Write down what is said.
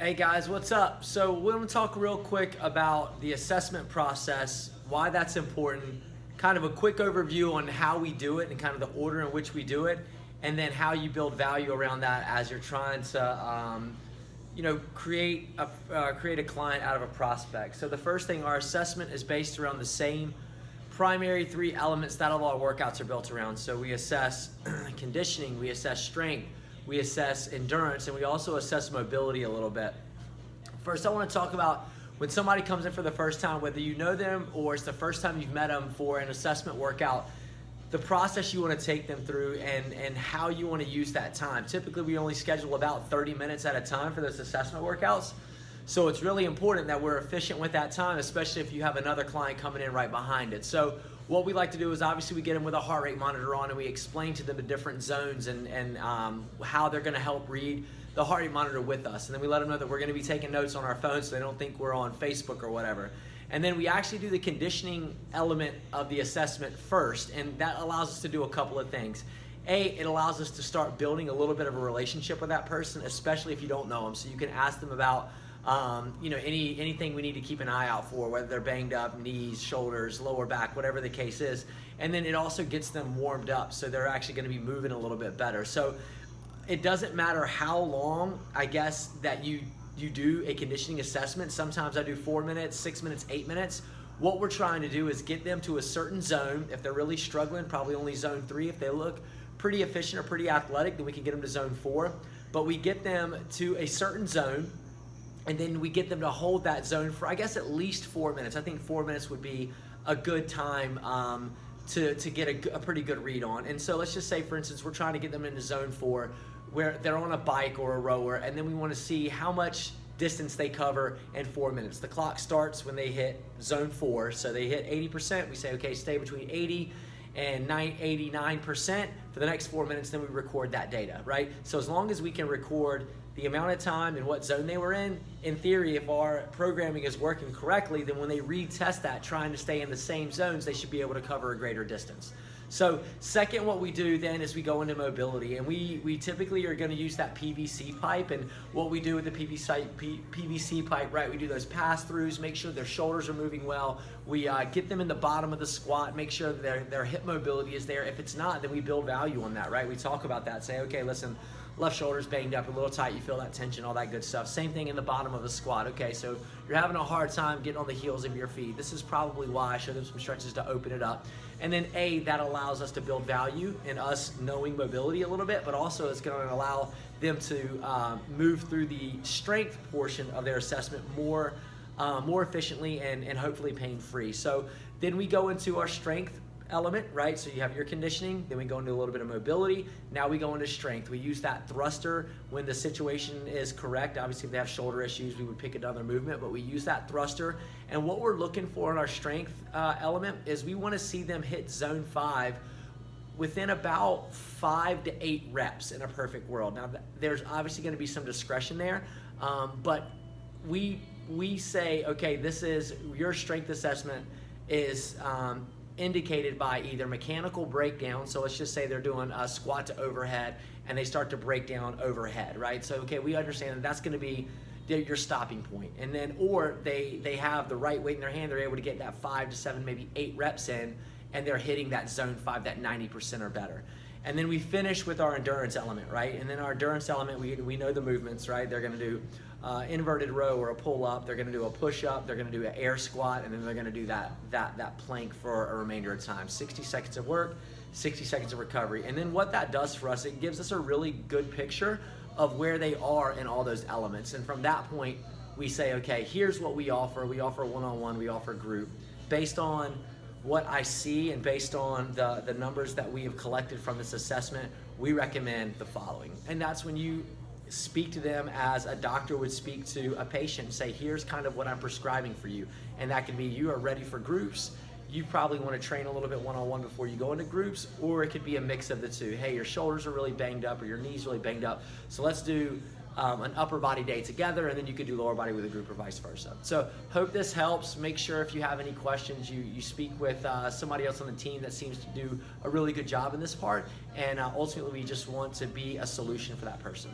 Hey guys, what's up? So we're going to talk real quick about the assessment process, why that's important, kind of a quick overview on how we do it and kind of the order in which we do it, and then how you build value around that as you're trying to, create a client out of a prospect. So the first thing, our assessment is based around the same primary three elements that all our workouts are built around. So we assess conditioning, we assess strength, we assess endurance, and we also assess mobility a little bit. First, I want to talk about when somebody comes in for the first time, whether you know them or it's the first time you've met them for an assessment workout, the process you want to take them through and how you want to use that time. Typically, we only schedule about 30 minutes at a time for those assessment workouts. So it's really important that we're efficient with that time, especially if you have another client coming in right behind it. So what we like to do is obviously we get them with a heart rate monitor on and we explain to them the different zones and how they're gonna help read the heart rate monitor with us. And then we let them know that we're gonna be taking notes on our phones so they don't think we're on Facebook or whatever. And then we actually do the conditioning element of the assessment first, and that allows us to do a couple of things. It allows us to start building a little bit of a relationship with that person, especially if you don't know them. So you can ask them about anything we need to keep an eye out for, whether they're banged up, knees, shoulders, lower back, whatever the case is. And then it also gets them warmed up, so they're actually going to be moving a little bit better. So it doesn't matter how long, I guess, that you do a conditioning assessment. Sometimes I do 4 minutes, 6 minutes, 8 minutes. What we're trying to do is get them to a certain zone. If they're really struggling, probably only zone 3. If they look pretty efficient or pretty athletic, then we can get them to zone 4. But we get them to a certain zone, and then we get them to hold that zone for, I guess, at least 4 minutes. I think 4 minutes would be a good time to get a pretty good read on. And so let's just say, for instance, we're trying to get them into zone 4 where they're on a bike or a rower, and then we want to see how much distance they cover in 4 minutes. The clock starts when they hit zone 4. So they hit 80%. We say, okay, stay between 80 and 89% for the next 4 minutes, then we record that data, right? So as long as we can record the amount of time and what zone they were in theory, if our programming is working correctly, then when they retest that, trying to stay in the same zones, they should be able to cover a greater distance. So second, what we do then is we go into mobility, and we typically are going to use that PVC pipe. And what we do with the PVC pipe, right, we do those pass-throughs, make sure their shoulders are moving well. We get them in the bottom of the squat, make sure that their hip mobility is there. If it's not, then we build value on that, right? We talk about that, say, okay, listen, left shoulder's banged up, a little tight, you feel that tension, all that good stuff. Same thing in the bottom of the squat. Okay, so you're having a hard time getting on the heels of your feet. This is probably why. I show them some stretches to open it up. And then that allows us to build value in us knowing mobility a little bit, but also it's going to allow them to move through the strength portion of their assessment more efficiently and hopefully pain-free. So then we go into our strength element, right? So you have your conditioning, then we go into a little bit of mobility. Now we go into strength. We use that thruster when the situation is correct. Obviously, if they have shoulder issues, we would pick another movement, but we use that thruster. And what we're looking for in our strength element is we want to see them hit zone 5 within about 5 to 8 reps in a perfect world. Now, there's obviously going to be some discretion there, but we say, okay, this is your strength assessment is indicated by either mechanical breakdown. So let's just say they're doing a squat to overhead and they start to break down overhead, right? So, okay, we understand that that's going to be your stopping point. And then, or they have the right weight in their hand, they're able to get that 5 to 7, maybe 8 reps in, and they're hitting that zone 5, that 90% or better. And then we finish with our endurance element, right? And then our endurance element, we know the movements, right? They're going to do inverted row or a pull up. They're going to do a push up. They're going to do an air squat, and then they're going to do that plank for a remainder of time. 60 seconds of work, 60 seconds of recovery. And then what that does for us, it gives us a really good picture of where they are in all those elements. And from that point, we say, okay, here's what we offer. We offer one-on-one. We offer group. Based on what I see and based on the numbers that we have collected from this assessment, we recommend the following. And that's when you speak to them as a doctor would speak to a patient and say, here's kind of what I'm prescribing for you. And that can be, you are ready for groups. You probably want to train a little bit one-on-one before you go into groups, or it could be a mix of the two. Hey, your shoulders are really banged up or your knees really banged up, so let's do an upper body day together, and then you could do lower body with a group or vice versa. So hope this helps. Make sure if you have any questions, you speak with somebody else on the team that seems to do a really good job in this part, and ultimately we just want to be a solution for that person.